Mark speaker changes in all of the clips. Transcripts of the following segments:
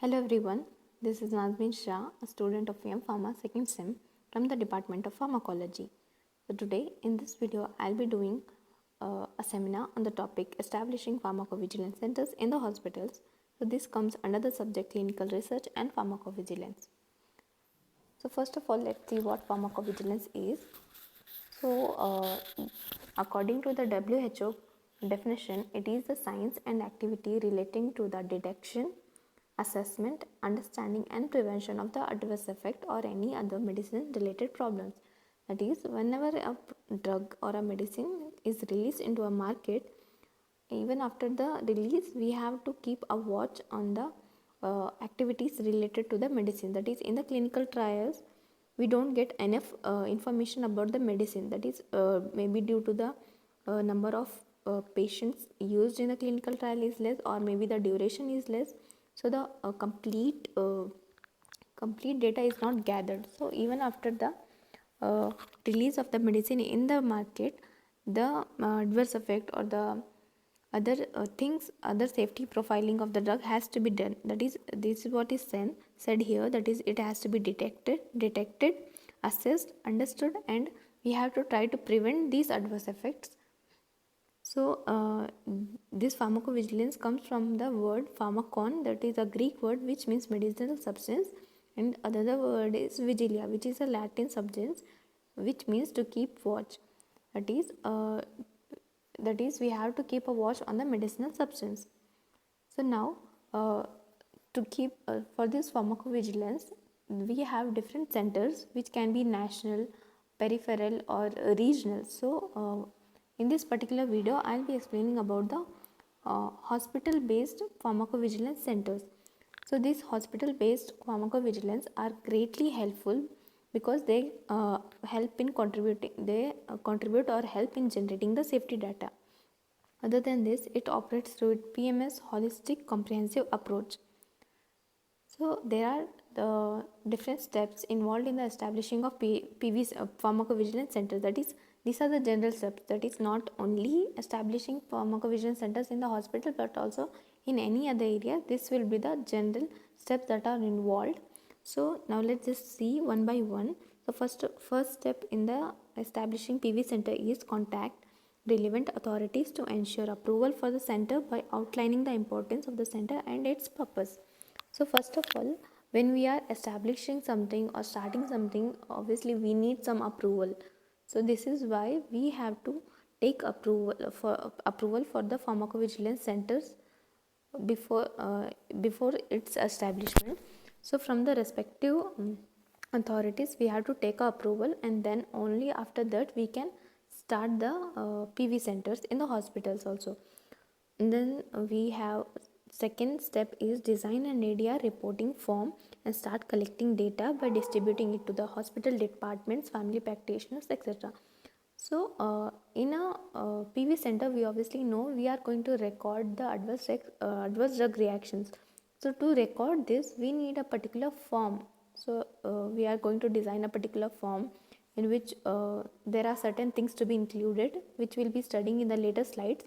Speaker 1: Hello everyone, this is Nazmin Shah, a student of M Pharma 2nd SEM from the Department of Pharmacology. So today in this video I'll be doing a seminar on the topic establishing pharmacovigilance centers in the hospitals. So this comes under the subject clinical research and pharmacovigilance. So first of all, let's see what pharmacovigilance is. According to the WHO definition, it is the science and activity relating to the detection, assessment, understanding, and prevention of the adverse effect or any other medicine related problems. That is, whenever a drug or a medicine is released into a market, even after the release, we have to keep a watch on the activities related to the medicine. That is, in the clinical trials, we don't get enough information about the medicine. That is, maybe due to the number of patients used in the clinical trial is less, or maybe the duration is less. So the complete data is not gathered. So even after the release of the medicine in the market, the adverse effect or the other safety profiling of the drug has to be done. That is, this is what is said here. That is, it has to be detected, assessed, understood, and we have to try to prevent these adverse effects. So this pharmacovigilance comes from the word pharmakon, that is a Greek word which means medicinal substance, and another word is vigilia, which is a Latin substance which means to keep watch. That is we have to keep a watch on the medicinal substance. So now to keep for this pharmacovigilance, we have different centers which can be national, peripheral, or regional. So in this particular video I'll be explaining about the hospital based pharmacovigilance centers. So these hospital based pharmacovigilance are greatly helpful because they contribute or help in generating the safety data. Other than this, it operates through PMS holistic comprehensive approach. So there are the different steps involved in the establishing of PV's pharmacovigilance centers. That is, these are the general steps. That is not only establishing pharmacovigilance centers in the hospital, but also in any other area. This will be the general steps that are involved. So now let's just see one by one. The first step in the establishing PV center is contact relevant authorities to ensure approval for the center by outlining the importance of the center and its purpose. So first of all, when we are establishing something or starting something, obviously we need some approval. So this is why we have to take approval for the pharmacovigilance centers before its establishment. So from the respective authorities, we have to take approval, and then only after that we can start the PV centers in the hospitals also. And then we have second step is design an ADR reporting form and start collecting data by distributing it to the hospital departments, family practitioners, etc. So in a PV center, we obviously know we are going to record the adverse drug reactions. So to record this, we need a particular form. So we are going to design a particular form in which there are certain things to be included, which we'll be studying in the later slides.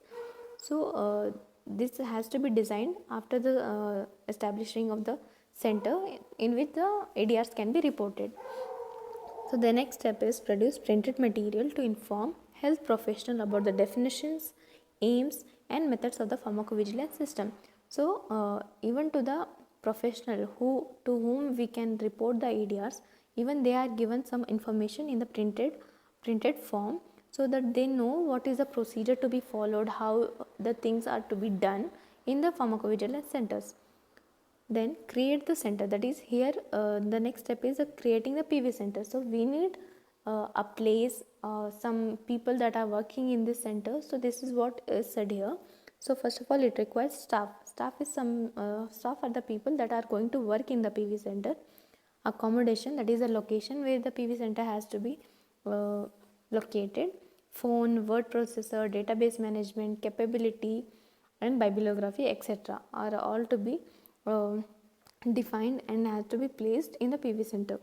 Speaker 1: So this has to be designed after the establishing of the center in which the ADRs can be reported. So the next step is produce printed material to inform health professional about the definitions, aims, and methods of the pharmacovigilance system. So even to the professional to whom we can report the ADRs, even they are given some information in the printed form, so that they know what is the procedure to be followed, how the things are to be done in the pharmacovigilance centers. Then create the center. That is, here the next step is creating the PV center. So we need a place, some people that are working in this center. So this is what is said here. So first of all, it requires staff. Staff are the people that are going to work in the PV center. Accommodation, that is the location where the PV center has to be located. Phone, word processor, database management, capability, and bibliography, etc. are all to be defined and has to be placed in the PV center.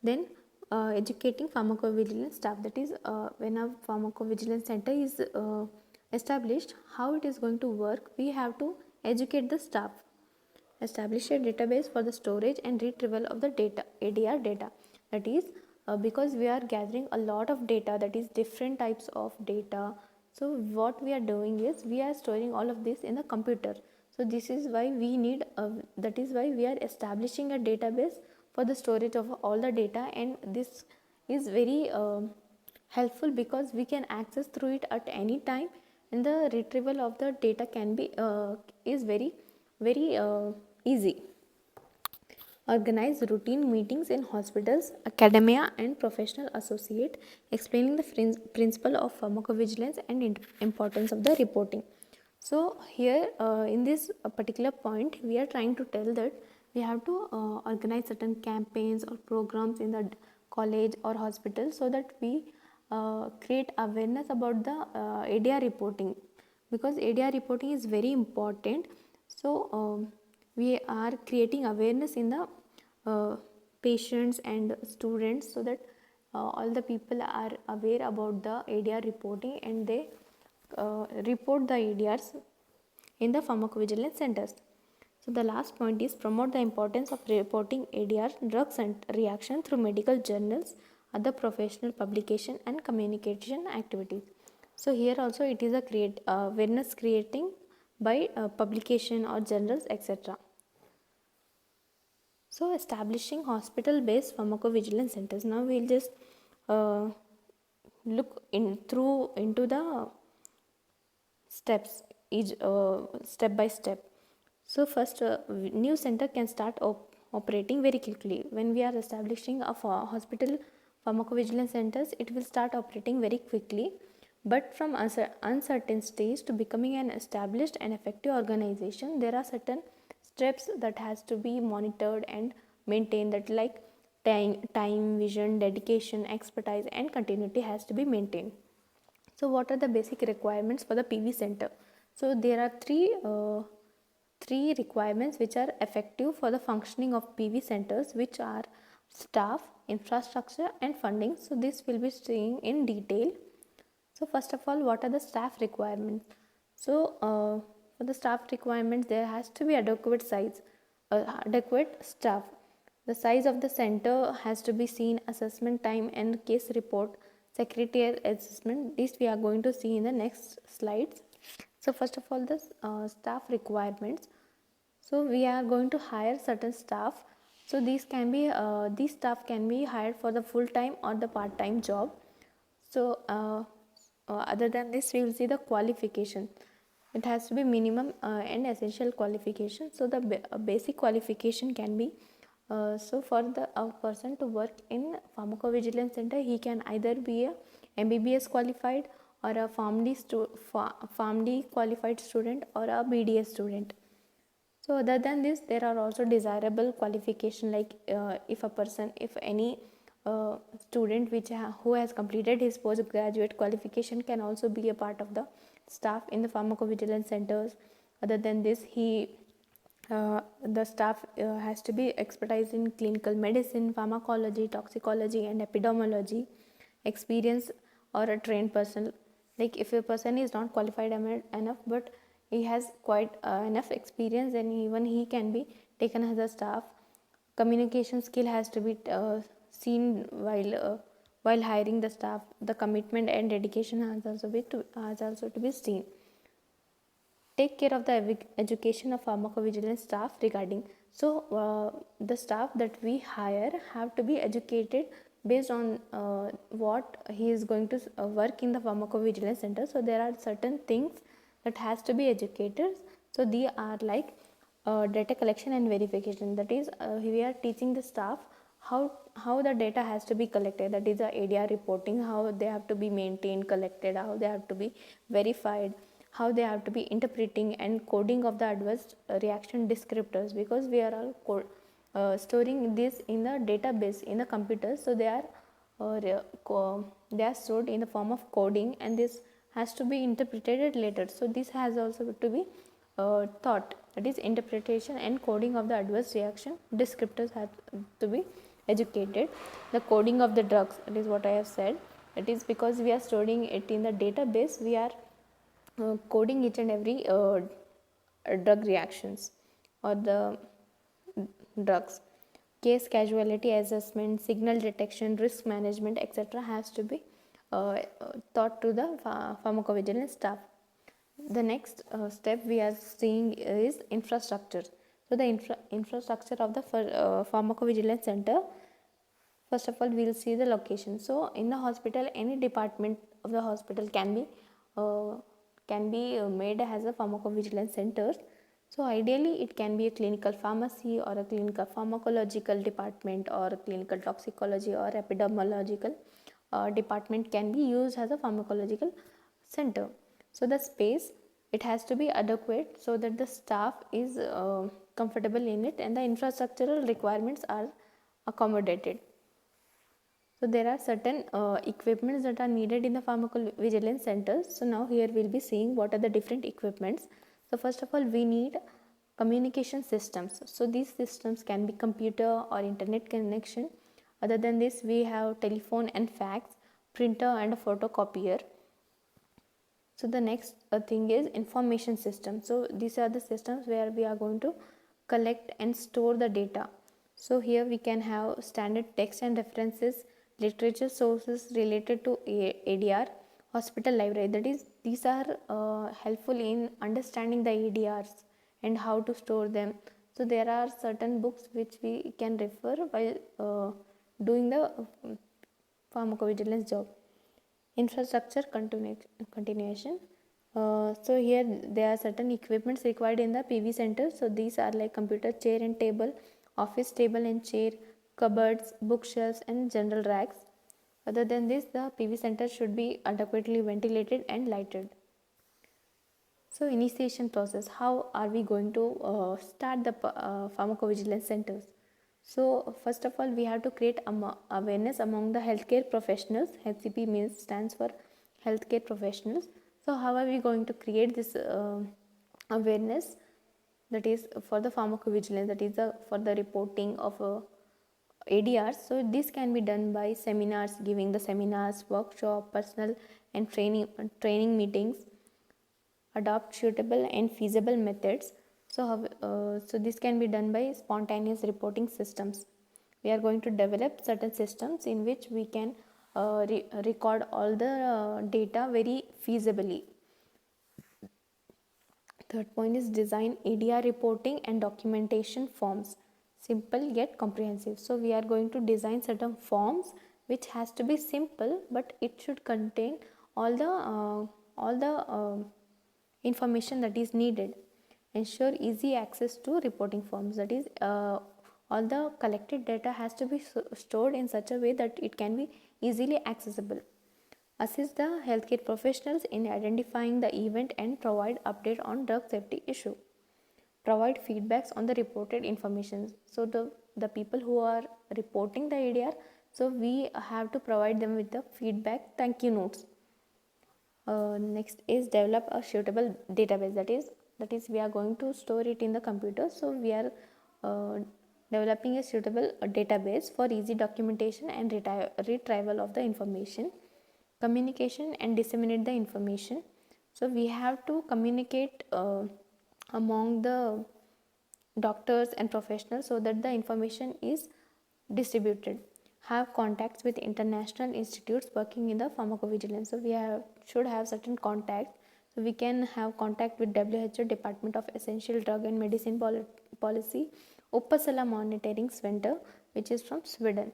Speaker 1: Then educating pharmacovigilance staff. That is, when a pharmacovigilance center is established, how it is going to work, we have to educate the staff. establish a database for the storage and retrieval of the data, ADR data. That is, because we are gathering a lot of data, that is different types of data. So what we are doing is we are storing all of this in the computer. So this is why we need that is why we are establishing a database for the storage of all the data, and this is very helpful because we can access through it at any time, and the retrieval of the data can be is very easy. Organize routine meetings in hospitals, academia, and professional associate, explaining the principle of pharmacovigilance and importance of the reporting. So here in this particular point, we are trying to tell that we have to organize certain campaigns or programs in the college or hospital, so that we create awareness about the ADR reporting, because ADR reporting is very important. So we are creating awareness in the patients and students, so that all the people are aware about the ADR reporting, and they report the ADRs in the pharmacovigilance centers. So the last point is promote the importance of reporting ADR drugs and reaction through medical journals, other professional publication and communication activities. So here also it is a awareness creating by publication or journals, etc. So establishing hospital-based pharmacovigilance centers. Now we'll just look into the steps, each step by step. So first, new center can start operating very quickly. When we are establishing a hospital pharmacovigilance centers, it will start operating very quickly. But from uncertain stage to becoming an established and effective organization, there are certain steps that has to be monitored and maintained, that like time, vision, dedication, expertise and continuity has to be maintained. So what are the basic requirements for the PV center? So there are three requirements which are effective for the functioning of PV centers, which are staff, infrastructure and funding. So this will be seeing in detail. So first of all, what are the staff requirements? So for the staff requirements, there has to be adequate staff. The size of the center has to be seen, assessment time and case report, secretarial assessment. This we are going to see in the next slides. So first of all, the staff requirements. So we are going to hire certain staff. So these staff can be hired for the full time or the part time job. So other than this, we will see the qualification. It has to be minimum and essential qualification. So the basic qualification can be so for the person to work in pharmacovigilance center, he can either be a MBBS qualified or a PharmD qualified student or a BDS student. So other than this, there are also desirable qualification, like if any student who has completed his postgraduate qualification can also be a part of the staff in the pharmacovigilance centers. Other than this, the staff has to be expertise in clinical medicine, pharmacology, toxicology and epidemiology, experience or a trained person. Like if a person is not qualified enough, but he has quite enough experience, then even he can be taken as a staff. Communication skill has to be seen while hiring the staff. The commitment and dedication has also to be seen. Take care of the education of pharmacovigilance staff regarding. So the staff that we hire have to be educated based on what he is going to work in the pharmacovigilance center. So there are certain things that has to be educated. So they are like data collection and verification. That is, we are teaching the staff how the data has to be collected. That is the ADR reporting, how they have to be maintained, collected, how they have to be verified, how they have to be interpreting and coding of the adverse reaction descriptors, because we are all storing this in the database in the computer. So they are stored in the form of coding, and this has to be interpreted later. So this has also to be taught. That is, interpretation and coding of the adverse reaction descriptors have to be educated. The coding of the drugs, that is what I have said. That is because we are storing it in the database, we are coding each and every drug reactions or the drugs. Case casualty assessment, signal detection, risk management, etc. has to be taught to the pharmacovigilance staff. The next step we are seeing is infrastructure. So the infrastructure of the pharmacovigilance center, first of all we will see the location. So in the hospital, any department of the hospital can be made as a pharmacovigilance center. So ideally it can be a clinical pharmacy or a clinical pharmacological department or a clinical toxicology or epidemiological department can be used as a pharmacological center. So the space, it has to be adequate so that the staff is comfortable in it and the infrastructural requirements are accommodated. So there are certain equipments that are needed in the pharmacovigilance centers. So now here we'll be seeing what are the different equipments. So first of all we need communication systems. So these systems can be computer or internet connection. Other than this we have telephone and fax, printer and a photocopier. So the next thing is information system. So these are the systems where we are going to collect and store the data. So here we can have standard text and references, literature sources related to ADR, hospital library. That is, these are helpful in understanding the ADRs and how to store them. So there are certain books which we can refer while doing the pharmacovigilance job. Infrastructure continuation. So here there are certain equipments required in the PV center. So these are like computer chair and table, office table and chair, cupboards, bookshelves and general racks. Other than this, the PV center should be adequately ventilated and lighted. So initiation process, how are we going to start the pharmacovigilance centers? So first of all we have to create awareness among the healthcare professionals. HCP means stands for healthcare professionals. So how are we going to create this awareness, that is for the pharmacovigilance, that is for the reporting of ADRs? So this can be done by seminars, giving the seminars, workshop, personal and training meetings, adopt suitable and feasible methods. So this can be done by spontaneous reporting systems. We are going to develop certain systems in which we can record all the data very feasibly. Third point is design ADR reporting and documentation forms, simple yet comprehensive. So we are going to design certain forms which has to be simple, but it should contain all the information that is needed. Ensure easy access to reporting forms, that is all the collected data has to be stored in such a way that it can be easily accessible. Assist the healthcare professionals in identifying the event and provide update on drug safety issue. Provide feedbacks on the reported information. So the people who are reporting the ADR, so we have to provide them with the feedback thank you notes. Next is develop a suitable database, that is we are going to store it in the computer. So we are developing a suitable database for easy documentation and retrieval of the information. Communication and disseminate the information. So we have to communicate among the doctors and professionals so that the information is distributed. Have contacts with international institutes working in the pharmacovigilance. So we should have certain contacts. So we can have contact with WHO, Department of Essential Drug and Medicine Policy, Uppsala Monitoring Center, which is from Sweden.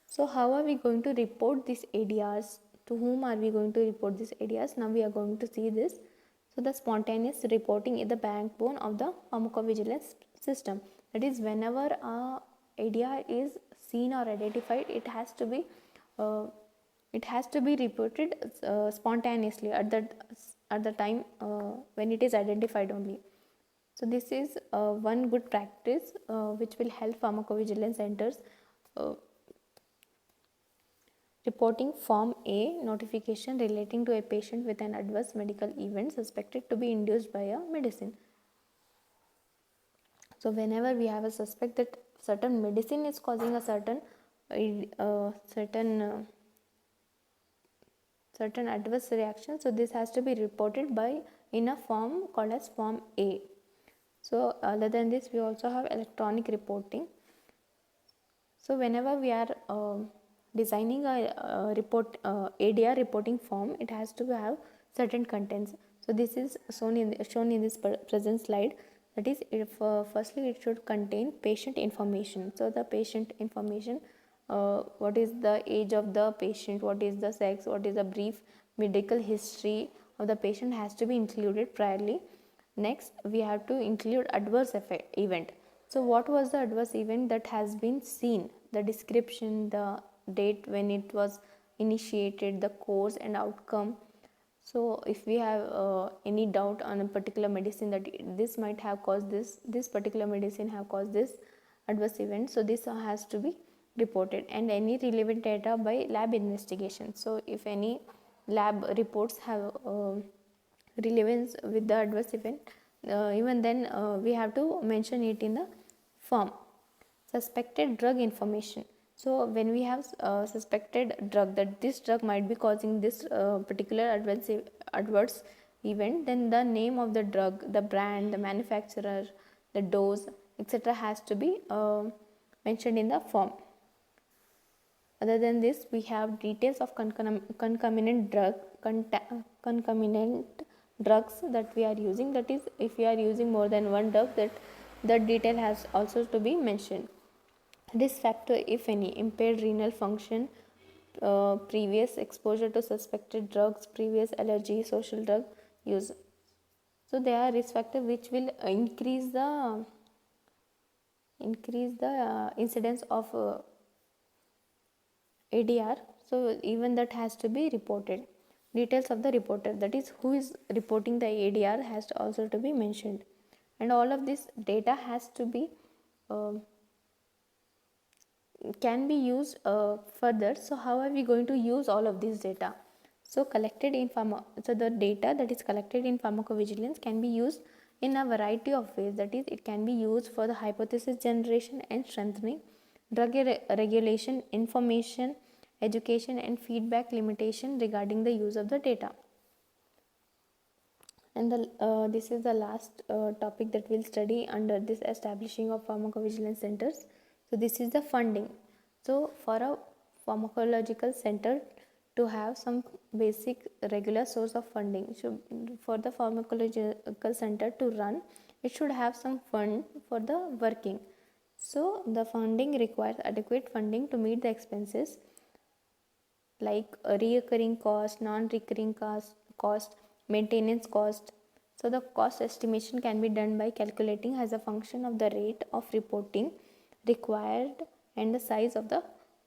Speaker 1: So how are we going to report these ADRs? To whom are we going to report these ADRs? Now we are going to see this. So the spontaneous reporting is the backbone of the pharmacovigilance system. That is, whenever a ADR is seen or identified, it has to be reported spontaneously at the time when it is identified only. So this is one good practice which will help pharmacovigilance centers. Reporting Form A, notification relating to a patient with an adverse medical event suspected to be induced by a medicine. So whenever we have a suspect that certain medicine is causing a certain adverse reaction, so this has to be reported in a form called as Form A. So other than this, we also have electronic reporting. So whenever we are designing a ADR reporting form, it has to have certain contents. So this is shown in this present slide. That is, if firstly it should contain patient information. So the patient information, what is the age of the patient, what is the sex, what is the brief medical history of the patient has to be included priorly. Next, we have to include adverse event. So what was the adverse event that has been seen, the description, the date when it was initiated, the course and outcome. So if we have any doubt on a particular medicine that this might have caused this particular medicine have caused this adverse event, so this has to be reported. And any relevant data by lab investigation. So if any lab reports have relevance with the adverse event, even then we have to mention it in the form. Suspected drug information. So when we have suspected drug, that this drug might be causing this particular adverse event, then the name of the drug, the brand, the manufacturer, the dose, etc. has to be mentioned in the form. Other than this, we have details of concomitant drugs that we are using. That is, if we are using more than one drug, that detail has also to be mentioned. Risk factor, if any: impaired renal function, previous exposure to suspected drugs, previous allergy, social drug use. So they are risk factor which will increase the incidence of ADR. So even that has to be reported. Details of the reporter, that is, who is reporting the ADR, has to also to be mentioned. And all of this data has to be can be used further. So how are we going to use all of this data? So the data that is collected in pharmacovigilance can be used in a variety of ways. That is, it can be used for the hypothesis generation and strengthening, drug regulation, information, education and feedback limitation regarding the use of the data. And this is the last topic that we'll study under this establishing of pharmacovigilance centers. So this is the funding. So for a pharmacological center to have some basic regular source of funding, so for the pharmacological center to run, it should have some fund for the working. So the funding requires adequate funding to meet the expenses like a recurring cost, non-recurring cost, maintenance cost. So the cost estimation can be done by calculating as a function of the rate of reporting required and the size of the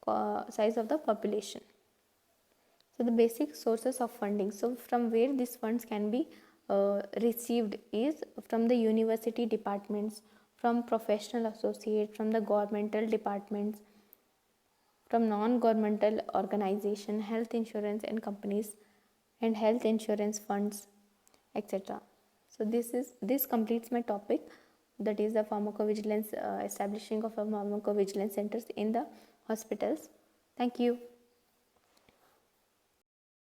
Speaker 1: population. So the basic sources of funding. So from where these funds can be received is from the university departments, from professional associates, from the governmental departments, from non-governmental organization, health insurance and companies, and health insurance funds, etc. So this completes my topic, that is the pharmacovigilance, establishing of pharmacovigilance centers in the hospitals. Thank you.